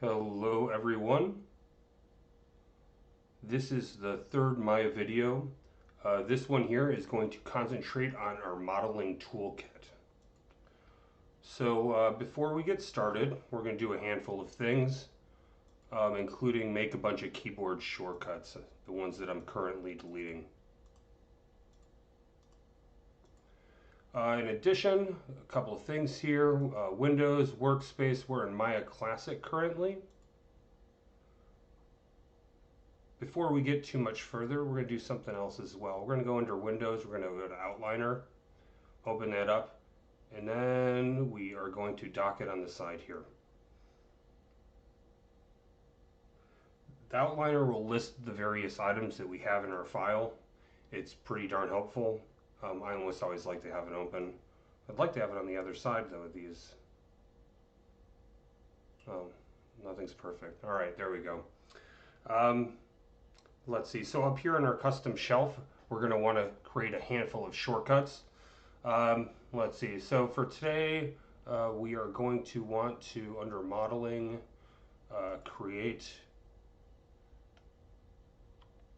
Hello everyone. This is the third Maya video. This one here is going to concentrate on our modeling toolkit. So before we get started, we're going to do a handful of things, including make a bunch of keyboard shortcuts, the ones that I'm currently deleting. In addition, a couple of things here. Windows, Workspace, we're in Maya Classic currently. Before we get too much further, we're going to do something else as well. We're going to go under Windows, we're going to go to Outliner, open that up, and then we are going to dock it on the side here. The Outliner will list the various items that we have in our file. It's pretty darn helpful. I almost always like to have it open. I'd like to have it on the other side though of these. Oh, nothing's perfect. All right, there we go. Let's see, so up here in our custom shelf, we're going to want to create a handful of shortcuts. Let's see, so for today, we are going to want to, under modeling, create,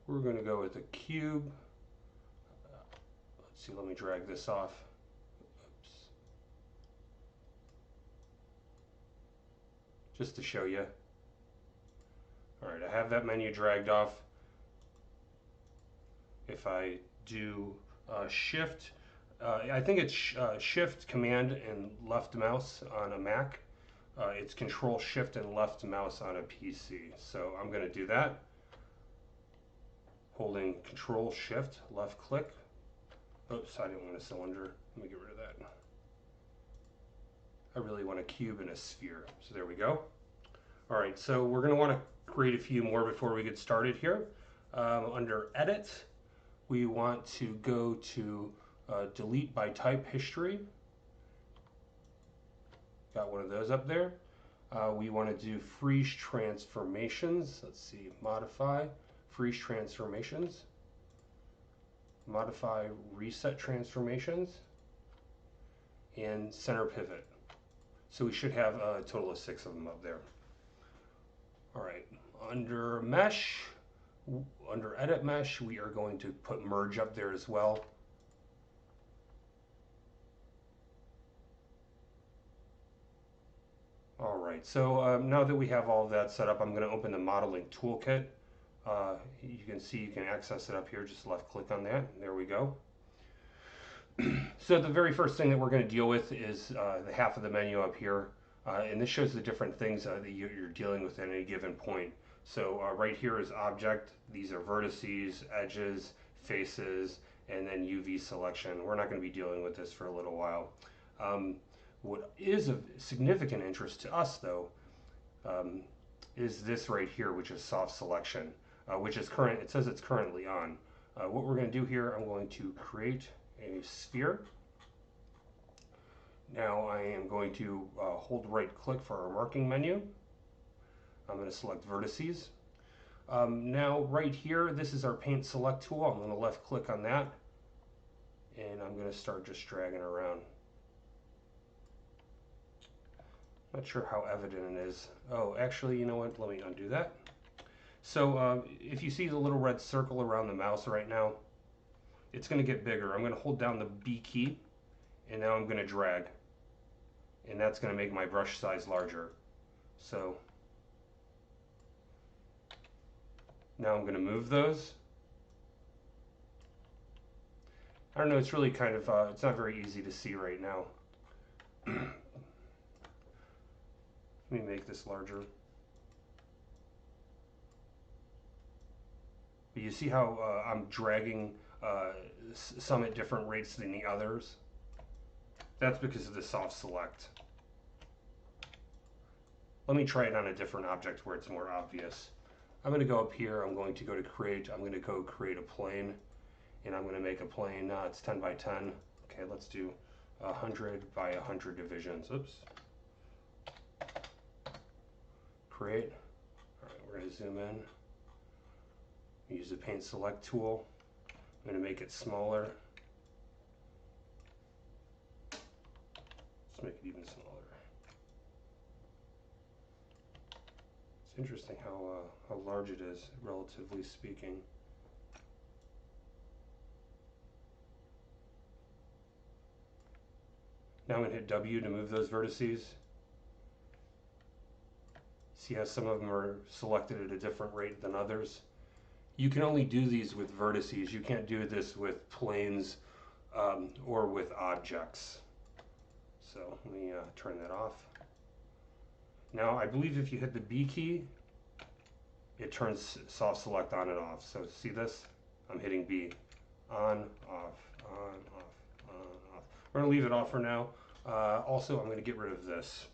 we're going to go with a cube. Let's see, let me drag this off. Oops. Just to show you. All right, I have that menu dragged off. If I do shift, I think it's shift, command, and left mouse on a Mac. It's control, shift, and left mouse on a PC. So I'm going to do that. Holding control, shift, left click. Oops, I didn't want a cylinder. Let me get rid of that. I really want a cube and a sphere. So there we go. All right, so we're going to want to create a few more before we get started here. Under Edit, we want to go to delete by type history. Got one of those up there. We want to do freeze transformations. Let's see, modify, freeze transformations, modify reset transformations, and center pivot. So we should have a total of 6 of them up there. All right, under mesh, under edit mesh, we are going to put merge up there as well. All right, so now that we have all of that set up, I'm going to open the modeling toolkit. You can see you can access it up here. Just left click on that. There we go. So the very first thing that we're going to deal with is the half of the menu up here. And this shows the different things that you're dealing with at any given point. So right here is object. These are vertices, edges, faces, and then UV selection. We're not going to be dealing with this for a little while. What is of significant interest to us, though, is this right here, which is soft selection, which is current. It says it's currently on. What we're going to do here, I'm going to create a sphere. Now I am going to hold right click for our marking menu. I'm going to select vertices. Now right here, this is our paint select tool. I'm going to left click on that, and I'm going to start just dragging around. Not sure how evident it is. Oh, actually, you know what? Let me undo that. So if you see the little red circle around the mouse right now, it's going to get bigger. I'm going to hold down the B key, and now I'm going to drag. And that's going to make my brush size larger. So now I'm going to move those. I don't know, it's really kind of, it's not very easy to see right now. Let me make this larger. But you see how I'm dragging some at different rates than the others? That's because of the soft select. Let me try it on a different object where it's more obvious. I'm going to go up here, I'm going to go to create, I'm going to go create a plane, and I'm going to make a plane, it's 10 by 10. Okay, let's do 100 by 100 divisions. Oops. Create. All right, we're going to zoom in. Use the paint select tool. I'm going to make it smaller. Let's make it even smaller. interesting how large it is, relatively speaking. Now I'm going to hit W to move those vertices. See how some of them are selected at a different rate than others. You can only do these with vertices. You can't do this with planes or with objects. So let me turn that off. Now I believe if you hit the B key, it turns soft select on and off. So see this? I'm hitting B. On, off, on, off, on, off. We're going to leave it off for now. Also, I'm going to get rid of this.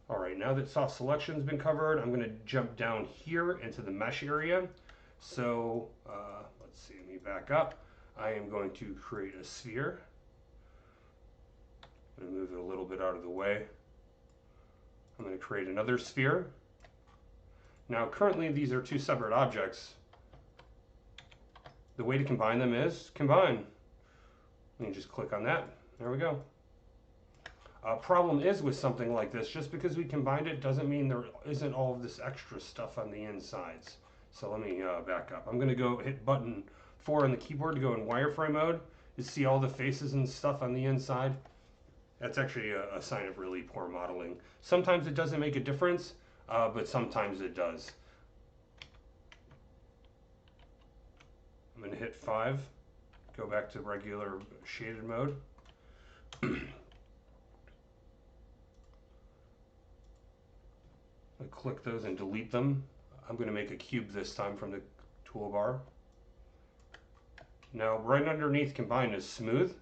All right, now that soft selection's been covered, I'm going to jump down here into the mesh area. So let's see, let me back up. I am going to create a sphere. I'm going to move it a little bit out of the way. I'm going to create another sphere. Now currently these are two separate objects. The way to combine them is combine. Let me just click on that. There we go. Problem is with something like this, just because we combined it doesn't mean there isn't all of this extra stuff on the insides. So let me back up. I'm going to go hit button 4 on the keyboard to go in wireframe mode. You see all the faces and stuff on the inside. That's actually a sign of really poor modeling. Sometimes it doesn't make a difference, but sometimes it does. I'm going to hit 5, go back to regular shaded mode. I click those and delete them. I'm going to make a cube this time from the toolbar. Now right underneath combine is smooth.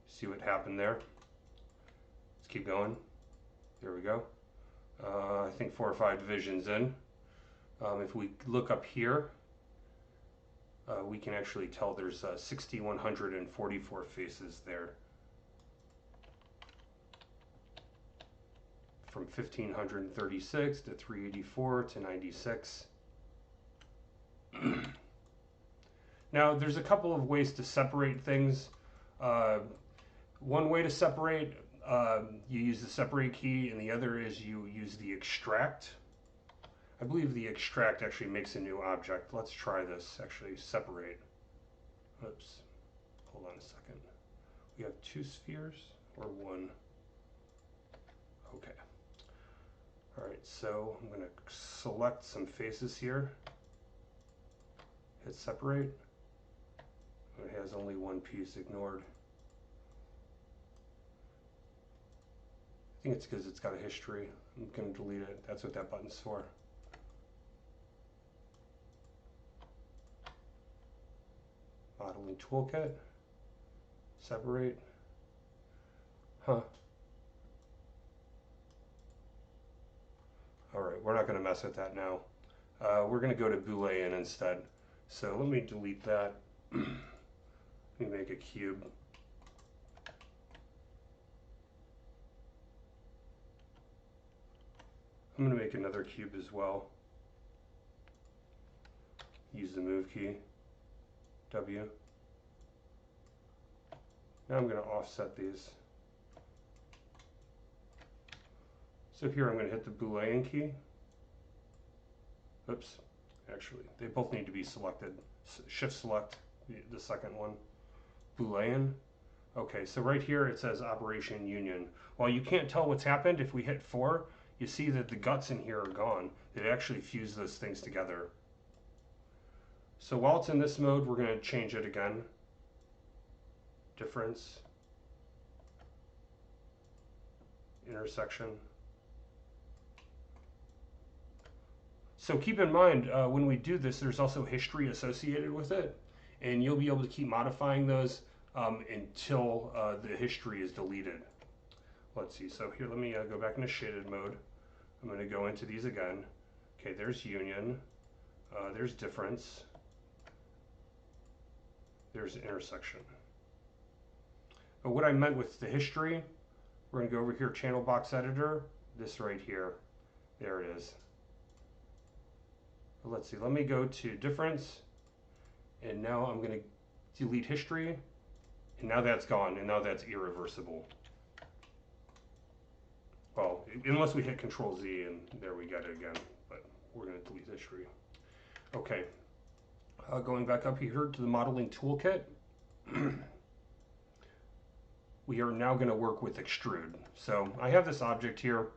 See what happened there? Let's keep going. There we go. I think 4 or 5 divisions in. If we look up here, we can actually tell there's 6,144 faces there. From 1,536 to 384 to 96. Now there's a couple of ways to separate things. One way to separate, you use the separate key, and the other is you use the extract. I believe the extract actually makes a new object. Let's try this, actually separate. Oops, hold on a second. We have 2 spheres or 1? Okay. All right, so I'm going to select some faces here. Hit separate. It has only 1 piece ignored. I think it's because it's got a history. I'm going to delete it. That's what that button's for. Modeling toolkit. Separate. Huh. All right, we're not going to mess with that now. We're going to go to Boolean instead. So let me delete that. Let me make a cube. I'm going to make another cube as well. Use the move key, W. Now I'm going to offset these. So here I'm going to hit the Boolean key. Oops, actually, they both need to be selected. Shift select the second one. Boolean. Okay, so right here it says Operation Union. While you can't tell what's happened, if we hit 4, you see that the guts in here are gone. It actually fused those things together. So while it's in this mode, we're going to change it again. Difference. Intersection. So keep in mind, when we do this, there's also history associated with it. And you'll be able to keep modifying those until the history is deleted. Let's see, so here let me go back into shaded mode. I'm going to go into these again. Okay, there's union, there's difference, there's intersection. But what I meant with the history, we're going to go over here, channel box editor, this right here, there it is. Let's see, let me go to difference, and now I'm going to delete history, and now that's gone, and now that's irreversible. well, unless we hit Control Z and there we got it again, but we're going to delete this tree. Okay, going back up here to the modeling toolkit, we are now going to work with extrude. So I have this object here.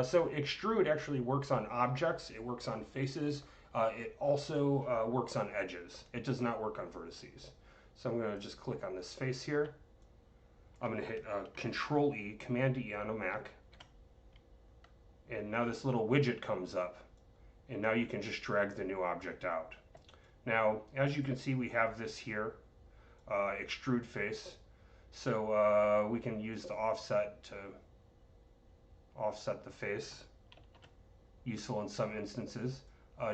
So extrude actually works on objects, it works on faces, it also works on edges. It does not work on vertices. So I'm going to just click on this face here. I'm going to hit Control E, Command E on a Mac. And now this little widget comes up. And now you can just drag the new object out. Now, as you can see, we have this here, extrude face. So we can use the offset to offset the face. Useful in some instances.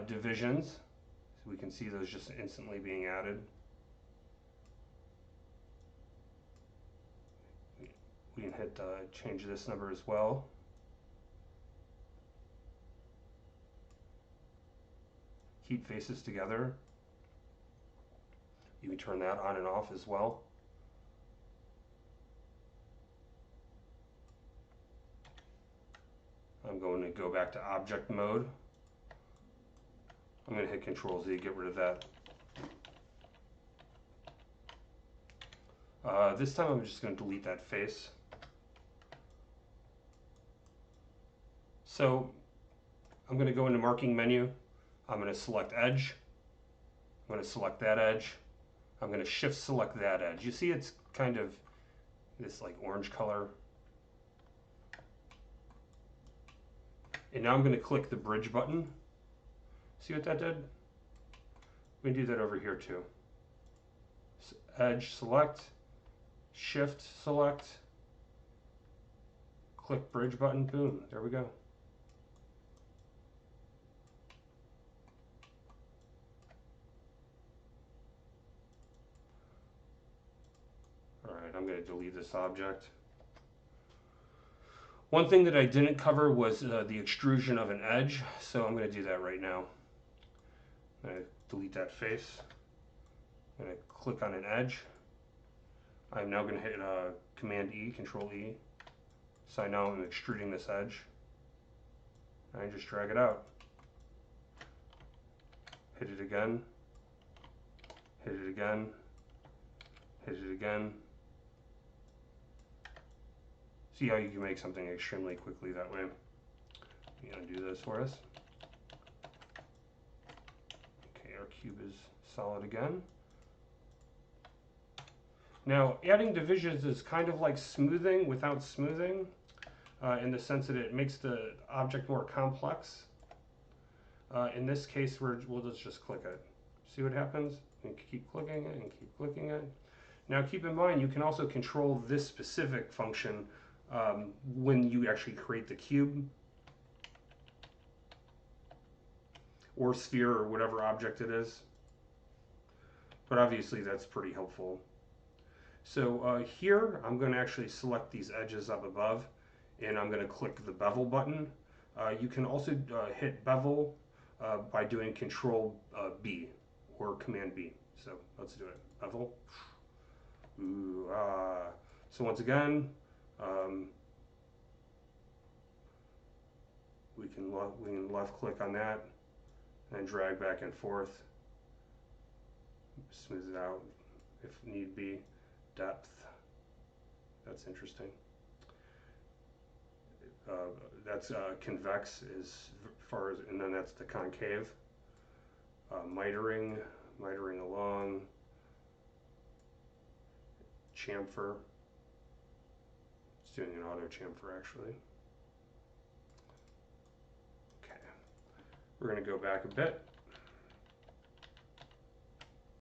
Divisions, so we can see those just instantly being added. We can hit change this number as well. Keep faces together. You can turn that on and off as well. I'm going to go back to object mode. I'm going to hit Control Z, get rid of that. This time I'm just going to delete that face. So I'm going to go into marking menu. I'm going to select edge. I'm going to select that edge. I'm going to shift select that edge. You see it's kind of this like orange color. And now I'm going to click the bridge button. See what that did? We can do that over here too. Edge select, shift select, click bridge button, boom, there we go. Alright, I'm going to delete this object. One thing that I didn't cover was the extrusion of an edge, so I'm going to do that right now. I'm going to delete that face. I'm going to click on an edge. I'm now going to hit Command E, Control E. So now I'm extruding this edge. And just drag it out. Hit it again. Hit it again. Hit it again. See how you can make something extremely quickly that way. I'm going to do this for us. Okay, our cube is solid again. Now, adding divisions is kind of like smoothing without smoothing, in the sense that it makes the object more complex. In this case, we'll just click it. See what happens? And keep clicking it and keep clicking it. Now, keep in mind, you can also control this specific function when you actually create the cube or sphere or whatever object it is. But obviously, that's pretty helpful. So here, I'm going to actually select these edges up above, and I'm going to click the bevel button. You can also hit bevel by doing Control B or Command B. So let's do it. Bevel. Ooh, so once again, we can left click on that and drag back and forth. Smooth it out if need be. Depth. That's interesting. That's convex as far as, and then that's the concave. Mitering along. Chamfer. It's doing an auto chamfer actually. Okay. We're going to go back a bit.